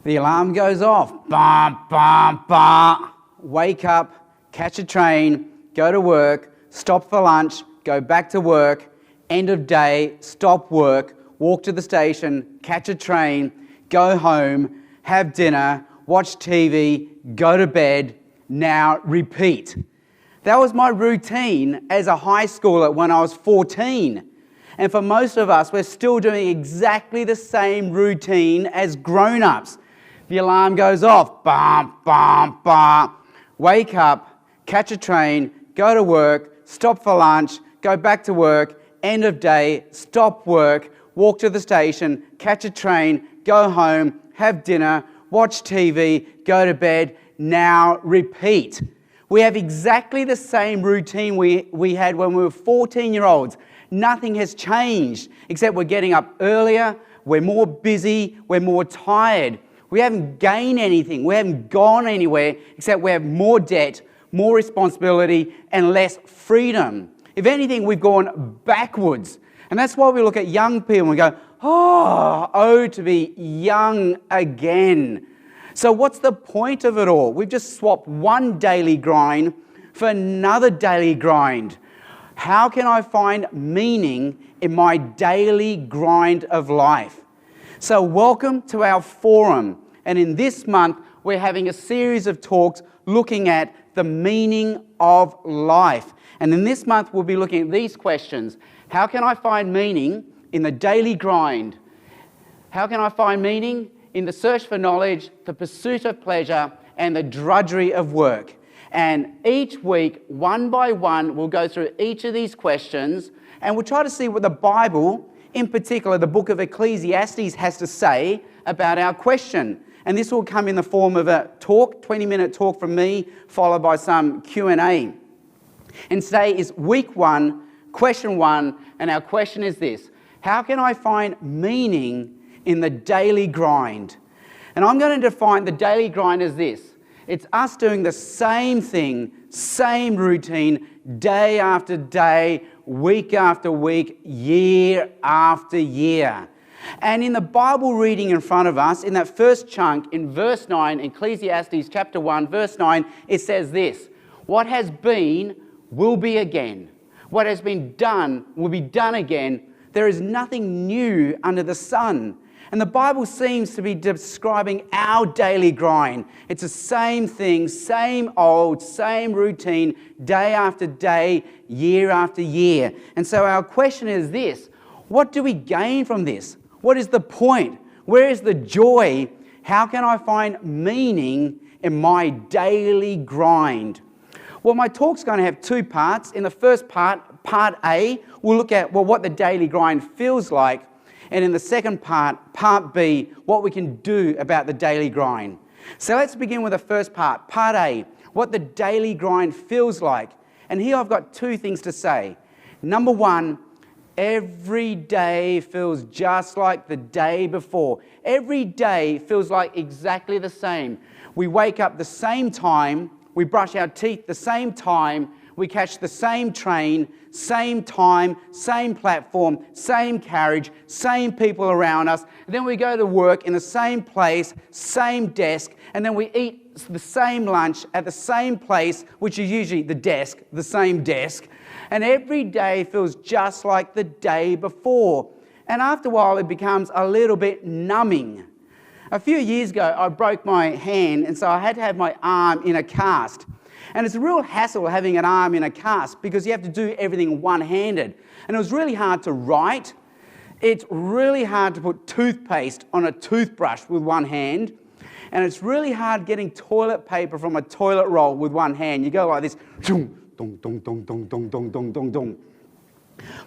The alarm goes off. Bum, bum, bum. Wake up, catch a train, go to work, stop for lunch, go back to work, end of day, stop work, walk to the station, catch a train, go home, have dinner, watch TV, go to bed, now repeat. That was my routine as a high schooler when I was 14. And for most of us, we're still doing exactly the same routine as grown-ups. The alarm goes off, bum, bum, bum. Wake up, catch a train, go to work, stop for lunch, go back to work, end of day, stop work, walk to the station, catch a train, go home, have dinner, watch TV, go to bed, now repeat. We have exactly the same routine we had when we were 14-year-olds. Nothing has changed, except we're getting up earlier, we're more busy, we're more tired. We haven't gained anything, we haven't gone anywhere, except we have more debt, more responsibility, and less freedom. If anything, we've gone backwards. And that's why we look at young people and we go, oh, to be young again. So what's the point of it all? We've just swapped one daily grind for another daily grind. How can I find meaning in my daily grind of life? So welcome to our forum. And in this month, we're having a series of talks looking at the meaning of life. And in this month, we'll be looking at these questions. How can I find meaning in the daily grind? How can I find meaning in the search for knowledge, the pursuit of pleasure, and the drudgery of work? And each week, one by one, we'll go through each of these questions, and we'll try to see what the Bible, in particular the book of Ecclesiastes, has to say about our question. And this will come in the form of a talk, 20-minute talk from me, followed by some Q&A. And today is week 1, question 1, and our question is this: how can I find meaning in the daily grind? And I'm going to define the daily grind as this: it's us doing the same thing, same routine, day after day, week after week, year after year. And in the Bible reading in front of us, in that first chunk, in verse 9, Ecclesiastes chapter 1, verse 9, it says this: what has been will be again. What has been done will be done again. There is nothing new under the sun. And the Bible seems to be describing our daily grind. It's the same thing, same old, same routine, day after day, year after year. And so our question is this: what do we gain from this? What is the point? Where is the joy? How can I find meaning in my daily grind? Well, my talk's going to have 2 parts. In the first part, part A, we'll look at what the daily grind feels like. And in the second part, part B, what we can do about the daily grind. So let's begin with the first part, part A, what the daily grind feels like. And here I've got 2 things to say. Number 1, every day feels just like the day before. Every day feels like exactly the same. We wake up the same time, we brush our teeth the same time, we catch the same train, same time, same platform, same carriage, same people around us. And then we go to work in the same place, same desk, and then we eat the same lunch at the same place, which is usually the desk, the same desk. And every day feels just like the day before. And after a while, it becomes a little bit numbing. A few years ago, I broke my hand, and so I had to have my arm in a cast. And it's a real hassle having an arm in a cast because you have to do everything one-handed. And it was really hard to write. It's really hard to put toothpaste on a toothbrush with one hand. And it's really hard getting toilet paper from a toilet roll with one hand. You go like this, dong, dong, dong, dong, dong, dong, dong, dong, dong.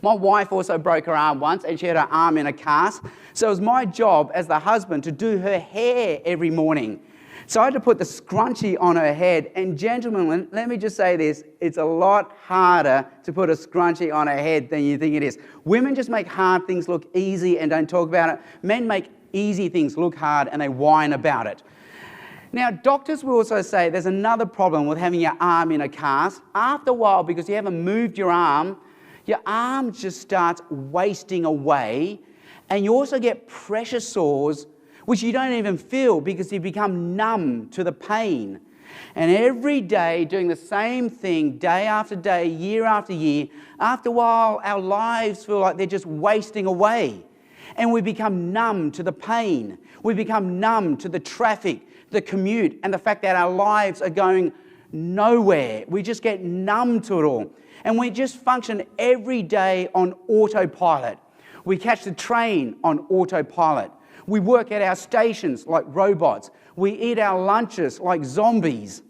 My wife also broke her arm once, and she had her arm in a cast. So it was my job as the husband to do her hair every morning. So I had to put the scrunchie on her head. And gentlemen, let me just say this: it's a lot harder to put a scrunchie on her head than you think it is. Women just make hard things look easy and don't talk about it. Men make easy things look hard and they whine about it. Now, doctors will also say there's another problem with having your arm in a cast. After a while, because you haven't moved your arm just starts wasting away, and you also get pressure sores which you don't even feel because you become numb to the pain. And every day doing the same thing, day after day, year after year, after a while our lives feel like they're just wasting away. And we become numb to the pain. We become numb to the traffic, the commute, and the fact that our lives are going nowhere. We just get numb to it all. And we just function every day on autopilot. We catch the train on autopilot. We work at our stations like robots. We eat our lunches like zombies.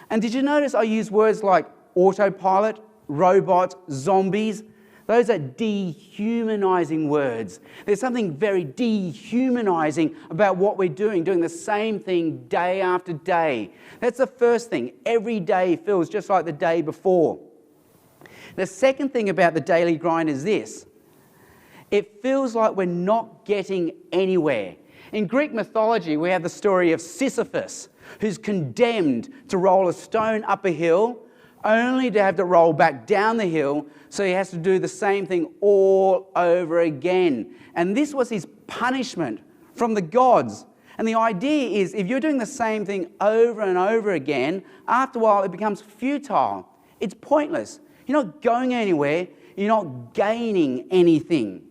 And did you notice I use words like autopilot, robots, zombies? Those are dehumanizing words. There's something very dehumanizing about what we're doing the same thing day after day. That's the first thing. Every day feels just like the day before. The second thing about the daily grind is this. It feels like we're not getting anywhere. In Greek mythology, we have the story of Sisyphus, who's condemned to roll a stone up a hill, only to have to roll back down the hill, so he has to do the same thing all over again. And this was his punishment from the gods. And the idea is, if you're doing the same thing over and over again, after a while it becomes futile. It's pointless. You're not going anywhere. You're not gaining anything.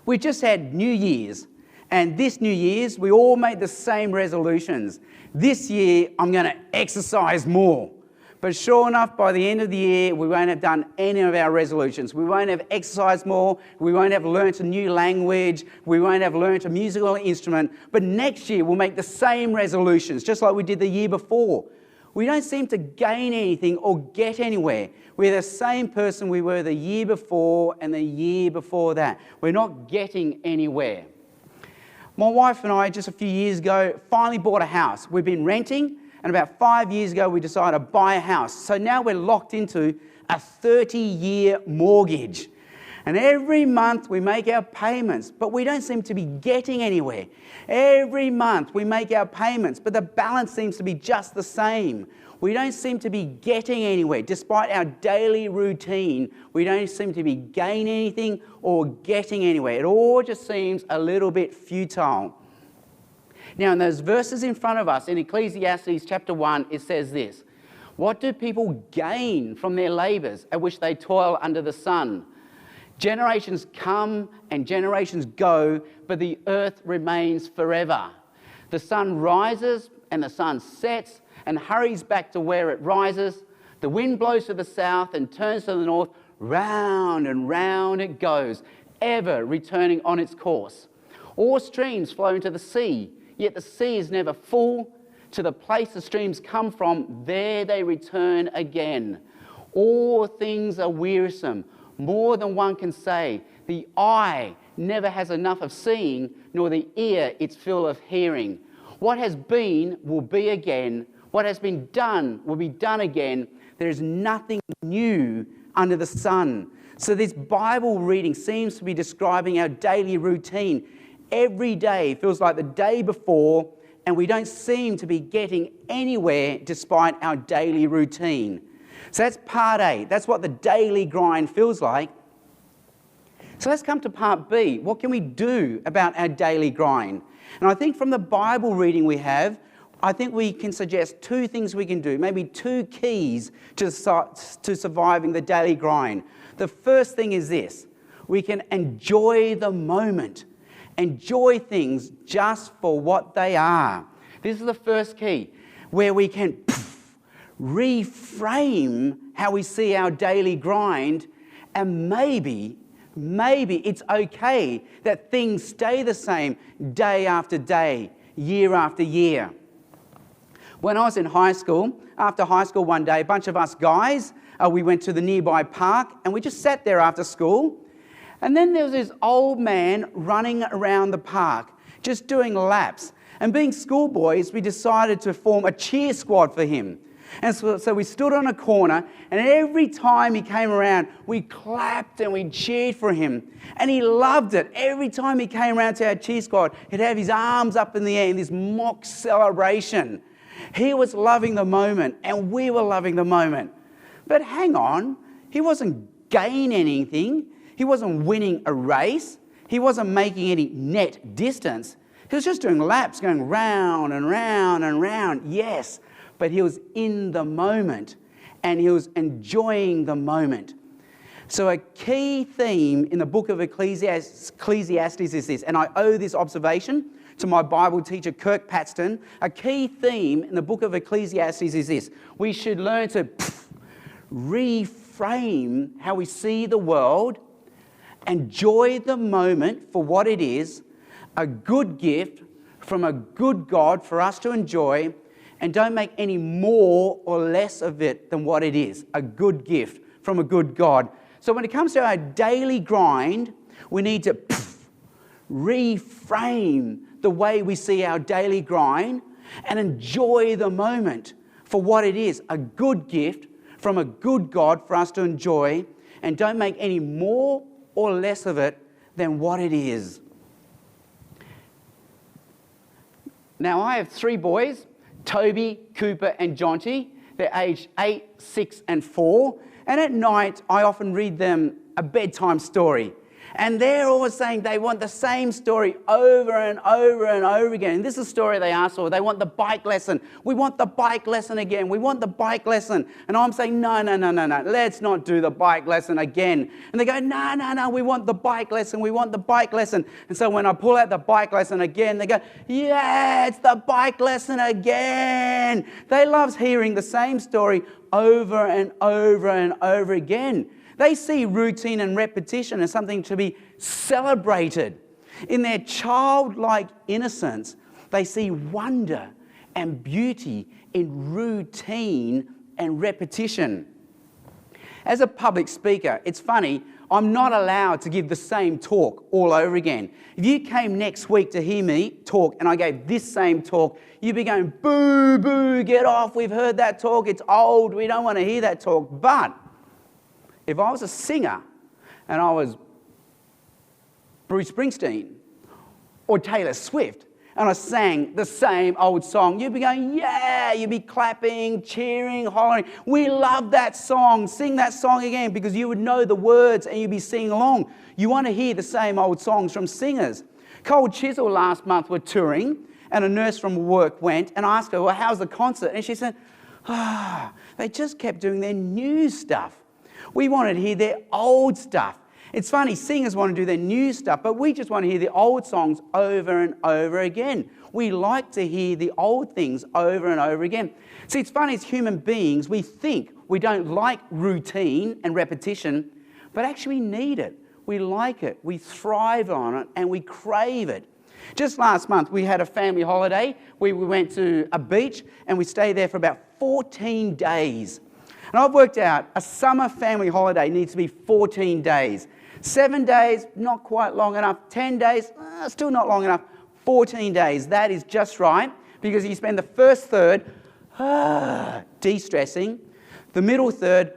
We just had New Year's. And this New Year's, we all made the same resolutions. This year, I'm going to exercise more. But sure enough, by the end of the year, we won't have done any of our resolutions. We won't have exercised more. We won't have learnt a new language. We won't have learnt a musical instrument. But next year, we'll make the same resolutions, just like we did the year before. We don't seem to gain anything or get anywhere. We're the same person we were the year before and the year before that. We're not getting anywhere. My wife and I, just a few years ago, finally bought a house. We've been renting, and about 5 years ago, we decided to buy a house. So now we're locked into a 30-year mortgage. And every month we make our payments, but we don't seem to be getting anywhere. Every month we make our payments, but the balance seems to be just the same. We don't seem to be getting anywhere. Despite our daily routine, we don't seem to be gaining anything or getting anywhere. It all just seems a little bit futile. Now, in those verses in front of us, in Ecclesiastes chapter 1, it says this: "What do people gain from their labours at which they toil under the sun? Generations come and generations go, but the earth remains forever. The sun rises and the sun sets and hurries back to where it rises. The wind blows to the south and turns to the north. Round and round it goes, ever returning on its course. All streams flow into the sea, yet the sea is never full. To the place the streams come from, there they return again. All things are wearisome, more than one can say. The eye never has enough of seeing, nor the ear its fill of hearing. What has been will be again. What has been done will be done again. There is nothing new under the sun." So this Bible reading seems to be describing our daily routine. Every day feels like the day before, and we don't seem to be getting anywhere despite our daily routine. So that's part A. That's what the daily grind feels like. So let's come to part B. What can we do about our daily grind? And I think from the Bible reading we have, I think we can suggest two things we can do, maybe two keys to surviving the daily grind. The first thing is this: we can enjoy the moment. Enjoy things just for what they are. This is the first key, where we can reframe how we see our daily grind, and maybe it's okay that things stay the same day after day, year after year. When I was in high school, after high school one day, a bunch of us guys, we went to the nearby park and we just sat there after school. And then there was this old man running around the park, just doing laps. And being schoolboys, we decided to form a cheer squad for him. And so we stood on a corner, and every time he came around, we clapped and we cheered for him. And he loved it. Every time he came around to our cheer squad, he'd have his arms up in the air in this mock celebration. He was loving the moment, and we were loving the moment. But hang on, he wasn't gaining anything. He wasn't winning a race. He wasn't making any net distance. He was just doing laps, going round and round and round, yes, but he was in the moment and he was enjoying the moment. So a key theme in the book of Ecclesiastes is this, and I owe this observation to my Bible teacher, Kirk Paxton. A key theme in the book of Ecclesiastes is this: we should learn to reframe how we see the world, enjoy the moment for what it is, a good gift from a good God for us to enjoy, and don't make any more or less of it than what it is, a good gift from a good God. So when it comes to our daily grind, we need to reframe the way we see our daily grind and enjoy the moment for what it is, a good gift from a good God for us to enjoy, and don't make any more or less of it than what it is. Now, I have 3 boys, Toby, Cooper and Jonty. They're aged 8, 6 and 4. And at night, I often read them a bedtime story. And they're always saying they want the same story over and over and over again. And this is a story they ask for. They want the bike lesson. We want the bike lesson again. We want the bike lesson. And I'm saying, no. Let's not do the bike lesson again. And they go, no. We want the bike lesson. We want the bike lesson. And so when I pull out the bike lesson again, they go, yeah, it's the bike lesson again. They love hearing the same story over and over and over again. They see routine and repetition as something to be celebrated. In their childlike innocence, they see wonder and beauty in routine and repetition. As a public speaker, it's funny, I'm not allowed to give the same talk all over again. If you came next week to hear me talk and I gave this same talk, you'd be going, boo, boo, get off, we've heard that talk, it's old, we don't want to hear that talk. But if I was a singer and I was Bruce Springsteen or Taylor Swift and I sang the same old song, you'd be going, yeah, you'd be clapping, cheering, hollering. We love that song. Sing that song again, because you would know the words and you'd be singing along. You want to hear the same old songs from singers. Cold Chisel last month were touring and a nurse from work went and I asked her, well, how's the concert? And she said, they just kept doing their new stuff. We wanted to hear their old stuff. It's funny, singers want to do their new stuff, but we just want to hear the old songs over and over again. We like to hear the old things over and over again. See, it's funny, as human beings, we think we don't like routine and repetition, but actually we need it. We like it, we thrive on it, and we crave it. Just last month, we had a family holiday. We went to a beach, and we stayed there for about 14 days. And I've worked out a summer family holiday needs to be 14 days. 7 days, not quite long enough. 10 days, still not long enough. 14 days, that is just right, because you spend the first third de-stressing, the middle third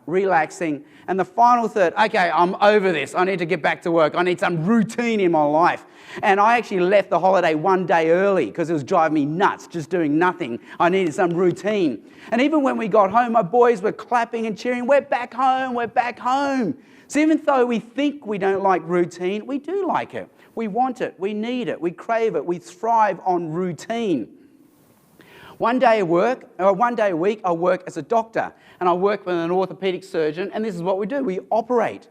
relaxing, and the final third, okay, I'm over this. I need to get back to work. I need some routine in my life. And I actually left the holiday 1 day early because it was driving me nuts just doing nothing. I needed some routine. And even when we got home, my boys were clapping and cheering, we're back home, we're back home. So even though we think we don't like routine, we do like it. We want it, we need it, we crave it, we thrive on routine. One day a week, I work as a doctor, and I work with an orthopedic surgeon, and this is what we do, we operate.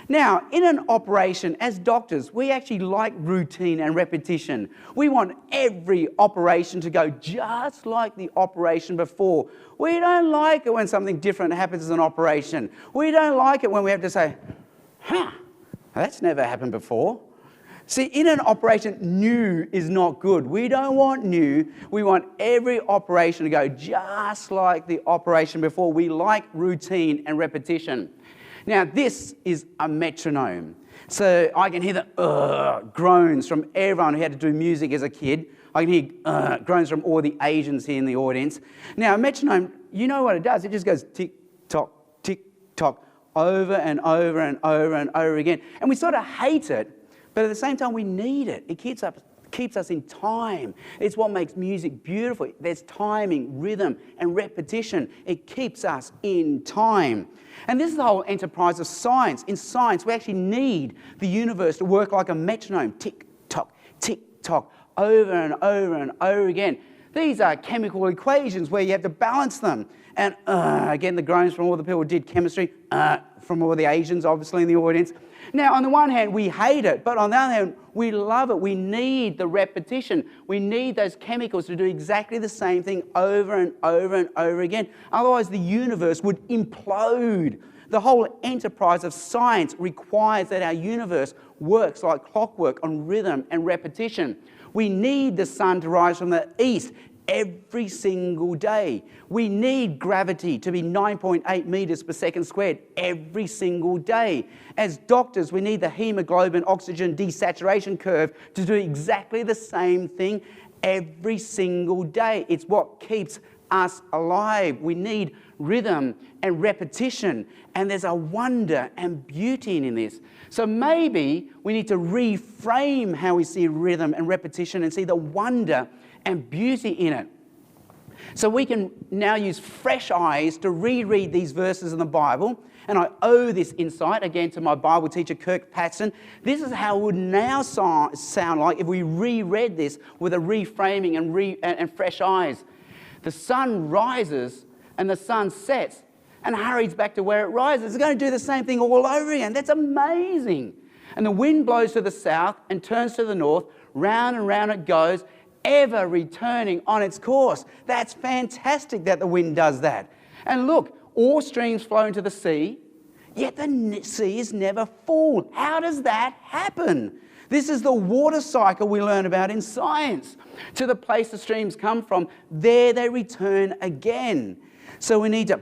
Now, in an operation, as doctors, we actually like routine and repetition. We want every operation to go just like the operation before. We don't like it when something different happens in an operation. We don't like it when we have to say, that's never happened before. See, in an operation, new is not good. We don't want new. We want every operation to go just like the operation before. We like routine and repetition. Now, this is a metronome. So I can hear the groans from everyone who had to do music as a kid. I can hear groans from all the Asians here in the audience. Now, a metronome, you know what it does. It just goes tick-tock, tick-tock, over and over and over and over again. And we sort of hate it, but at the same time, we need it. It keeps us in time. It's what makes music beautiful. There's timing, rhythm, and repetition. It keeps us in time. And this is the whole enterprise of science. In science, we actually need the universe to work like a metronome. Tick, tock, tick, tick-tock, over and over and over again. These are chemical equations where you have to balance them. And again, the groans from all the people who did chemistry, from all the Asians, obviously, in the audience. Now, on the one hand, we hate it, but on the other hand, we love it. We need the repetition. We need those chemicals to do exactly the same thing over and over and over again. Otherwise, the universe would implode. The whole enterprise of science requires that our universe works like clockwork on rhythm and repetition. We need the sun to rise from the east every single day. We need gravity to be 9.8 meters per second squared every single day. As doctors, we need the hemoglobin oxygen desaturation curve to do exactly the same thing every single day. It's what keeps us alive. We need rhythm and repetition, and there's a wonder and beauty in this. So maybe we need to reframe how we see rhythm and repetition and see the wonder and beauty in it. So we can now use fresh eyes to reread these verses in the Bible, and I owe this insight again to my Bible teacher, Kirk Patson. This is how it would now sound like if we reread this with a reframing and fresh eyes. The sun rises and the sun sets and hurries back to where it rises. It's going to do the same thing all over again. That's amazing. And the wind blows to the south and turns to the north. Round and round it goes, ever returning on its course. That's fantastic that the wind does that. And look, all streams flow into the sea, yet the sea is never full. How does that happen? This is the water cycle we learn about in science. To the place the streams come from, there they return again. So we need to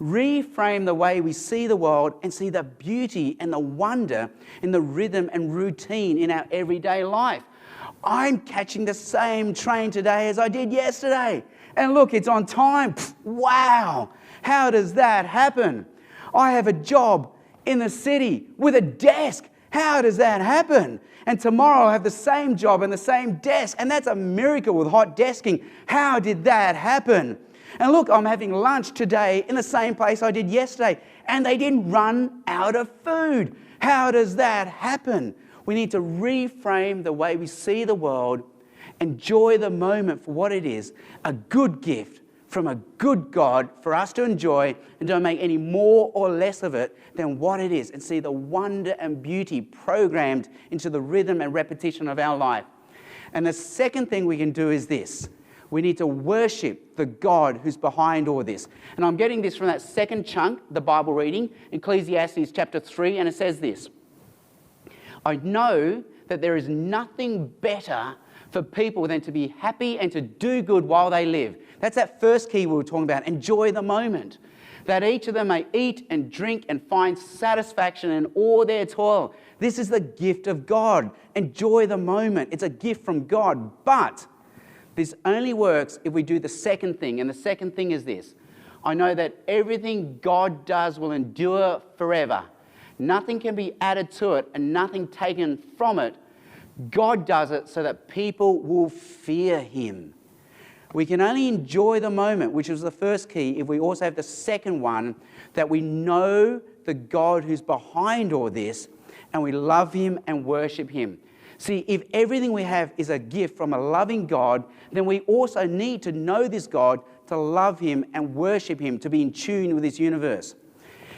reframe the way we see the world and see the beauty and the wonder in the rhythm and routine in our everyday life. I'm catching the same train today as I did yesterday. And look, it's on time. Wow, how does that happen? I have a job in the city with a desk. How does that happen? And tomorrow I'll have the same job and the same desk. And that's a miracle with hot desking. How did that happen? And look, I'm having lunch today in the same place I did yesterday. And they didn't run out of food. How does that happen? We need to reframe the way we see the world, enjoy the moment for what it is, a good gift from a good God for us to enjoy, and don't make any more or less of it than what it is, and see the wonder and beauty programmed into the rhythm and repetition of our life. And the second thing we can do is this. We need to worship the God who's behind all this. And I'm getting this from that second chunk, the Bible reading, Ecclesiastes chapter 3, and it says this. I know that there is nothing better for people than to be happy and to do good while they live. That's that first key we were talking about, enjoy the moment. That each of them may eat and drink and find satisfaction in all their toil. This is the gift of God. Enjoy the moment. It's a gift from God. But this only works if we do the second thing. And the second thing is this. I know that everything God does will endure forever. Nothing can be added to it and nothing taken from it. God does it so that people will fear him. We can only enjoy the moment, which is the first key, if we also have the second one, that we know the God who's behind all this and we love him and worship him. See, if everything we have is a gift from a loving God, then we also need to know this God, to love him and worship him, to be in tune with this universe.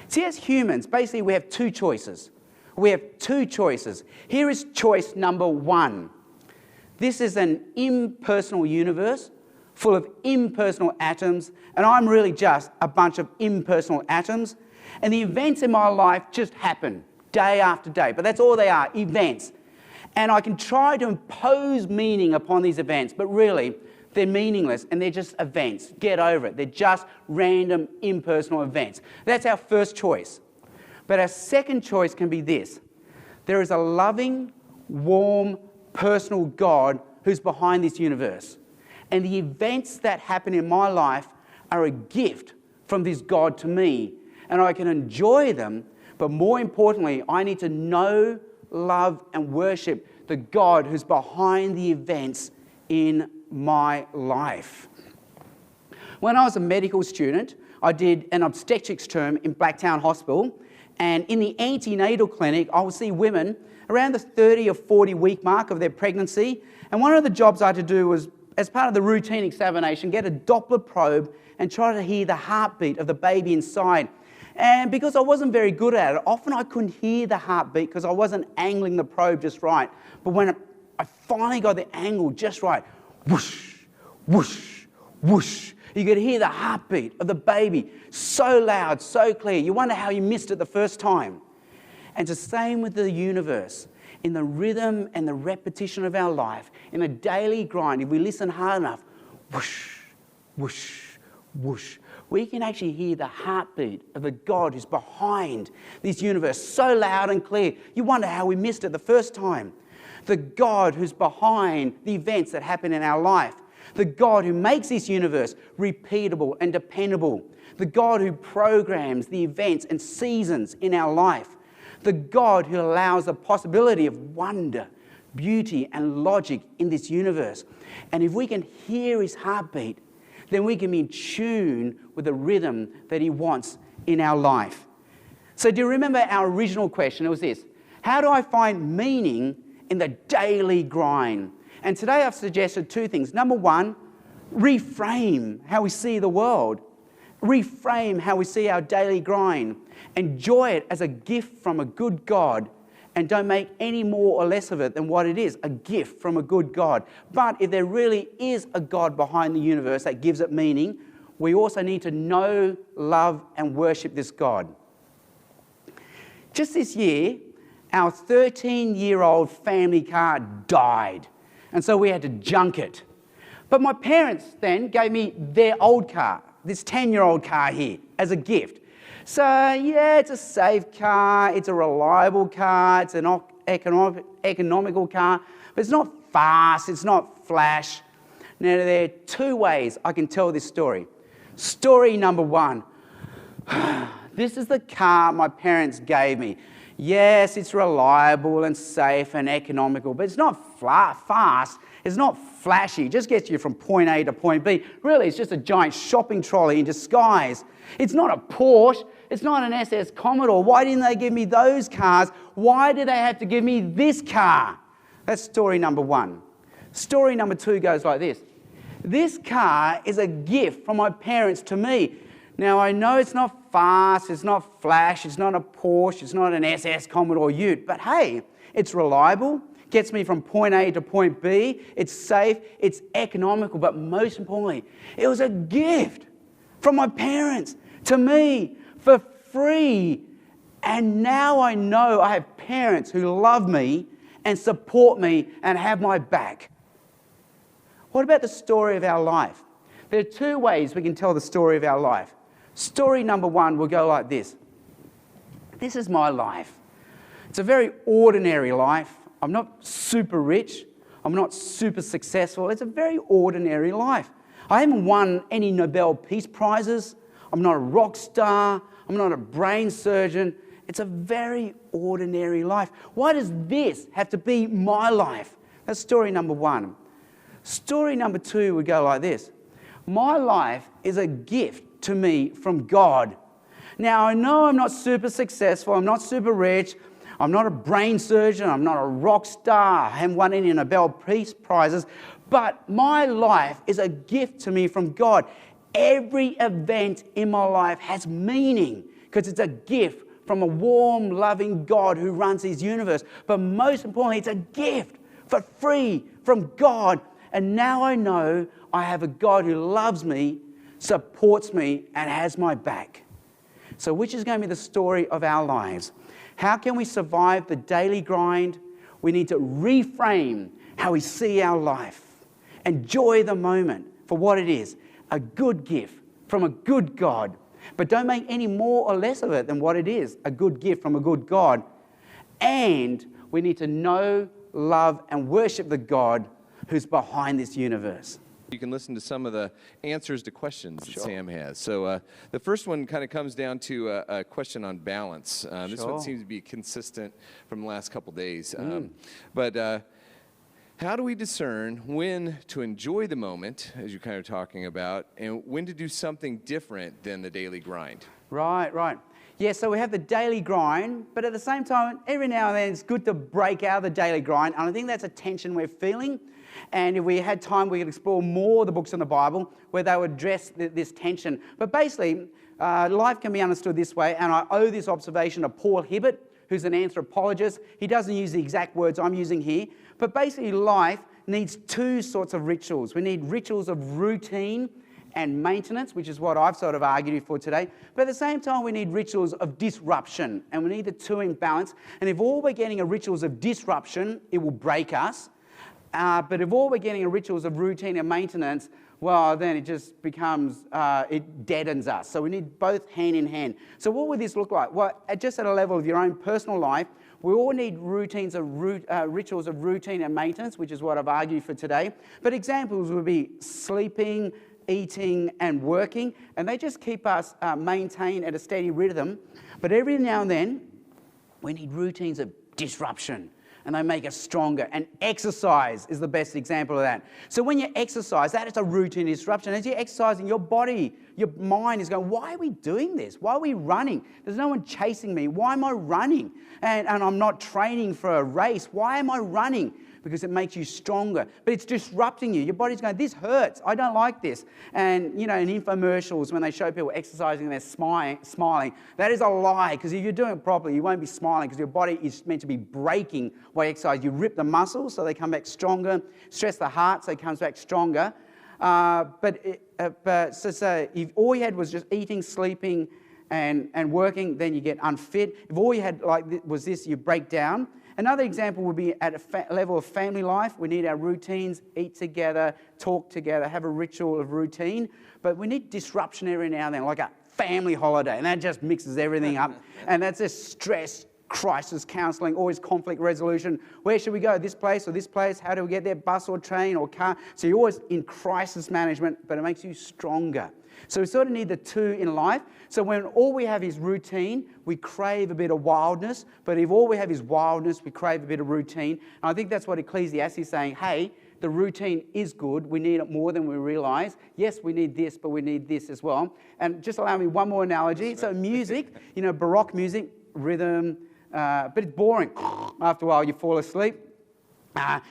See, as humans, basically we have two choices. We have two choices. Here is choice number one. This is an impersonal universe full of impersonal atoms, and I'm really just a bunch of impersonal atoms. And the events in my life just happen day after day, but that's all they are, events. And I can try to impose meaning upon these events, but really, they're meaningless and they're just events. Get over it. They're just random impersonal events. That's our first choice. But our second choice can be this. There is a loving, warm, personal God who's behind this universe. And the events that happen in my life are a gift from this God to me. And I can enjoy them, but more importantly, I need to know, love, and worship the God who's behind the events in my life. When I was a medical student, I did an obstetrics term in Blacktown Hospital, and in the antenatal clinic, I would see women around the 30 or 40 week mark of their pregnancy. And one of the jobs I had to do was, as part of the routine examination, get a Doppler probe and try to hear the heartbeat of the baby inside. And because I wasn't very good at it, often I couldn't hear the heartbeat because I wasn't angling the probe just right. But when I finally got the angle just right, whoosh, whoosh, whoosh, you could hear the heartbeat of the baby so loud, so clear. You wonder how you missed it the first time. And it's the same with the universe. In the rhythm and the repetition of our life, in a daily grind, if we listen hard enough, whoosh, whoosh, whoosh, we can actually hear the heartbeat of the God who's behind this universe so loud and clear. You wonder how we missed it the first time. The God who's behind the events that happen in our life. The God who makes this universe repeatable and dependable. The God who programs the events and seasons in our life. The God who allows the possibility of wonder, beauty, and logic in this universe. And if we can hear his heartbeat, then we can be in tune with the rhythm that he wants in our life. So do you remember our original question? It was this: how do I find meaning in the daily grind? And today I've suggested two things. Number one, reframe how we see the world. Reframe how we see our daily grind. Enjoy it as a gift from a good God, and don't make any more or less of it than what it is, a gift from a good God. But if there really is a God behind the universe that gives it meaning, we also need to know, love, and worship this God. Just this year, our 13-year-old family car died, and so we had to junk it. But my parents then gave me their old car, this 10-year-old car here, as a gift. So, yeah, it's a safe car, it's a reliable car, it's an economical car, but it's not fast, it's not flash. Now, there are two ways I can tell this story. Story number one, this is the car my parents gave me. Yes, it's reliable and safe and economical, but it's not fast, it's not flashy, it just gets you from point A to point B. Really, it's just a giant shopping trolley in disguise. It's not a Porsche, it's not an SS Commodore. Why didn't they give me those cars? Why did they have to give me this car? That's story number one. Story number two goes like this. This car is a gift from my parents to me. Now, I know it's not fast, it's not flash, it's not a Porsche, it's not an SS Commodore Ute, but hey, it's reliable, gets me from point A to point B, it's safe, it's economical, but most importantly, it was a gift from my parents to me for free. And now I know I have parents who love me and support me and have my back. What about the story of our life? There are two ways we can tell the story of our life. Story number one will go like this. This is my life. It's a very ordinary life. I'm not super rich. I'm not super successful. It's a very ordinary life. I haven't won any Nobel Peace Prizes. I'm not a rock star. I'm not a brain surgeon. It's a very ordinary life. Why does this have to be my life? That's story number one. Story number two would go like this. My life is a gift to me from God. Now, I know I'm not super successful. I'm not super rich. I'm not a brain surgeon. I'm not a rock star. I haven't won any Nobel Peace Prizes. But my life is a gift to me from God. Every event in my life has meaning because it's a gift from a warm, loving God who runs his universe. But most importantly, it's a gift for free from God. And now I know I have a God who loves me, supports me, and has my back. So which is going to be the story of our lives? How can we survive the daily grind? We need to reframe how we see our life. Enjoy the moment for what it is, a good gift from a good God. But don't make any more or less of it than what it is, a good gift from a good God. And we need to know, love, and worship the God who's behind this universe. You can listen to some of the answers to questions that Sam has. So the first one kind of comes down to a question on balance. This one seems to be consistent from the last couple days. But how do we discern when to enjoy the moment, as you're kind of talking about, and when to do something different than the daily grind? Right. Yeah, so we have the daily grind, but at the same time, every now and then it's good to break out of the daily grind. And I think that's a tension we're feeling. And if we had time, we could explore more of the books in the Bible where they would address this tension. But basically, life can be understood this way, and I owe this observation to Paul Hibbert, who's an anthropologist. He doesn't use the exact words I'm using here, but basically life needs two sorts of rituals. We need rituals of routine and maintenance, which is what I've sort of argued for today. But at the same time, we need rituals of disruption, and we need the two in balance. And if all we're getting are rituals of disruption, it will break us. But if all we're getting are rituals of routine and maintenance, well, then it just becomes, it deadens us. So we need both hand in hand. So what would this look like? Well, just at a level of your own personal life, we all need rituals of routine and maintenance, which is what I've argued for today. But examples would be sleeping, eating, and working, and they just keep us maintained at a steady rhythm. But every now and then, we need routines of disruption, and they make us stronger. And exercise is the best example of that. So when you exercise, that is a routine disruption. As you're exercising, your body, your mind is going, why are we doing this? Why are we running? There's no one chasing me. Why am I running? And I'm not training for a race. Why am I running? Because it makes you stronger. But it's disrupting you. Your body's going, this hurts. I don't like this. And, you know, in infomercials, when they show people exercising and they're smiling, that is a lie. Because if you're doing it properly, you won't be smiling because your body is meant to be breaking while you exercise. You rip the muscles so they come back stronger. Stress the heart so it comes back stronger. So if all you had was just eating, sleeping, and working, then you get unfit. If all you had was this, you break down. Another example would be at a level of family life. We need our routines, eat together, talk together, have a ritual of routine. But we need disruption every now and then, like a family holiday. And that just mixes everything up. And that's just stress, crisis counselling, always conflict resolution. Where should we go? This place or this place? How do we get there? Bus or train or car? So you're always in crisis management, but it makes you stronger. So we sort of need the two in life. So when all we have is routine, we crave a bit of wildness. But if all we have is wildness, we crave a bit of routine. And I think that's what Ecclesiastes is saying. Hey, the routine is good. We need it more than we realise. Yes, we need this, but we need this as well. And just allow me one more analogy. So music, you know, Baroque music, rhythm, but it's boring. After a while, you fall asleep.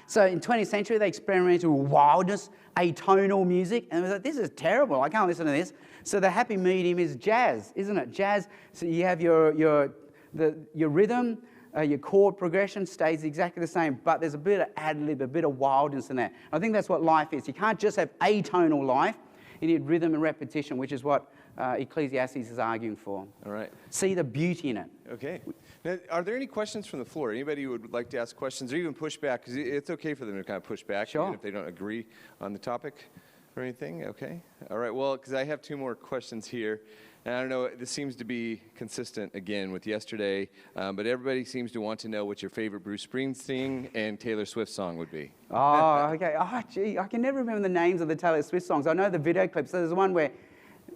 So in 20th century, they experimented with wildness, atonal music, and it was like, this is terrible. I can't listen to this. So the happy medium is jazz, isn't it? Jazz. So you have your rhythm, your chord progression stays exactly the same, but there's a bit of ad-lib, a bit of wildness in that. I think that's what life is. You can't just have atonal life. You need rhythm and repetition, which is what Ecclesiastes is arguing for. All right. See the beauty in it. Okay. Now, are there any questions from the floor? Anybody who would like to ask questions or even push back? Because it's okay for them to kind of push back, sure, even if they don't agree on the topic or anything. Okay. All right. Well, because I have two more questions here. And I don't know, this seems to be consistent again with yesterday, but everybody seems to want to know what your favorite Bruce Springsteen and Taylor Swift song would be. Oh, okay. Oh, gee, I can never remember the names of the Taylor Swift songs. I know the video clips. So there's one where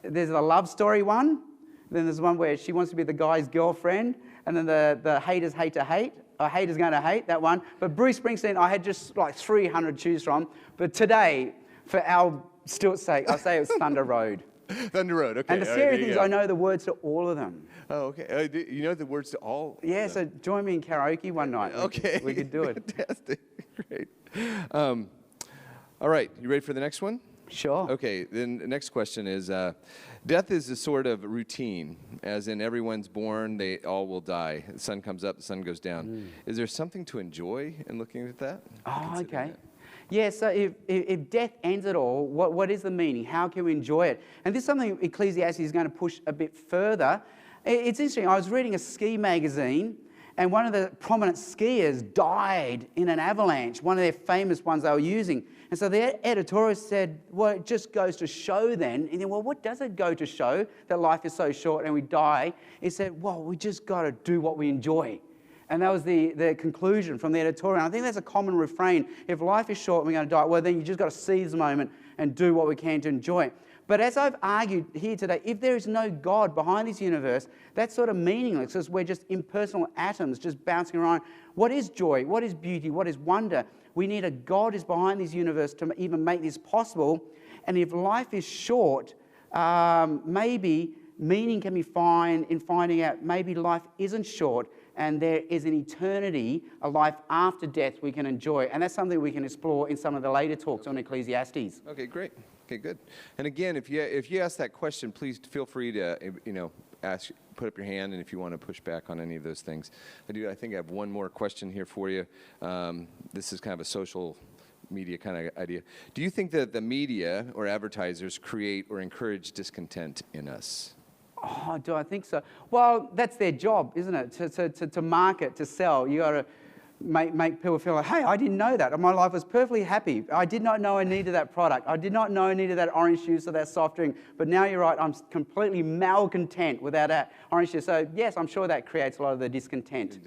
there's a love story one. Then there's one where she wants to be the guy's girlfriend. And then the haters hate to hate. Haters going to hate, that one. But Bruce Springsteen, I had just like 300 to choose from. But today, for our Stilt's sake, I'll say it was Thunder Road. Thunder Road, okay. And the scary thing is I know the words to all of them. Oh, okay. You know the words to all? Yeah, so join me in karaoke one night. Okay. We could do it. Fantastic. Great. All right. You ready for the next one? Sure. Okay. Then the next question is, death is a sort of routine, as in everyone's born, they all will die. The sun comes up, the sun goes down. Is there something to enjoy in looking at that? Oh, okay. Yeah, so if death ends it all, what is the meaning? How can we enjoy it? And this is something Ecclesiastes is going to push a bit further. It's interesting. I was reading a ski magazine, and one of the prominent skiers died in an avalanche, one of their famous ones they were using. And so the editorial said, well, it just goes to show then. And then, well, what does it go to show that life is so short and we die? It said, well, we just got to do what we enjoy. And that was the conclusion from the editorial. And I think that's a common refrain. If life is short and we're going to die, well, then you just got to seize the moment and do what we can to enjoy it. But as I've argued here today, if there is no God behind this universe, that's sort of meaningless because we're just impersonal atoms just bouncing around. What is joy? What is beauty? What is wonder? We need a God who's behind this universe to even make this possible. And if life is short, maybe meaning can be found in finding out maybe life isn't short and there is an eternity, a life after death we can enjoy. And that's something we can explore in some of the later talks on Ecclesiastes. Okay, great. Okay, good. And again, if you ask that question, please feel free to, put up your hand, and if you want to push back on any of those things. I think I have one more question here for you. This is kind of a social media kind of idea. Do you think that the media or advertisers create or encourage discontent in us? Oh, do I think so? Well, that's their job, isn't it? To market, to sell. You got to make people feel like, hey, I didn't know that. My life was perfectly happy. I did not know I needed that product. I did not know I needed that orange juice or that soft drink. But now you're right, I'm completely malcontent without that orange juice. So yes, I'm sure that creates a lot of the discontent.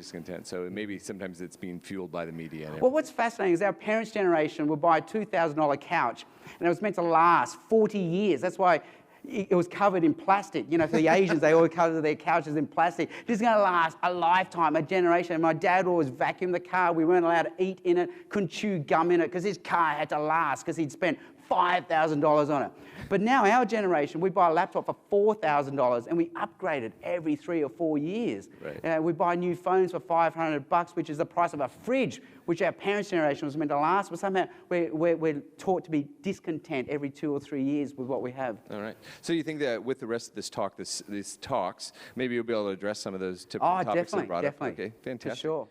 So maybe sometimes it's being fueled by the media. Well, what's fascinating is our parents' generation would buy a $2,000 couch, and it was meant to last 40 years. That's why it was covered in plastic. For the Asians, they always cover their couches in plastic. This is going to last a lifetime, a generation. And my dad would always vacuum the car. We weren't allowed to eat in it, couldn't chew gum in it, because his car had to last, because he'd spent $5,000 on it. But now our generation, we buy a laptop for $4,000, and we upgrade it every 3 or 4 years. Right. We buy new phones for $500, which is the price of a fridge, which our parents' generation was meant to last. But somehow we're taught to be discontent every 2 or 3 years with what we have. All right. So you think that with the rest of this talk, these talks, maybe you'll be able to address some of those typical topics that I brought up? Definitely. Okay, fantastic. For sure.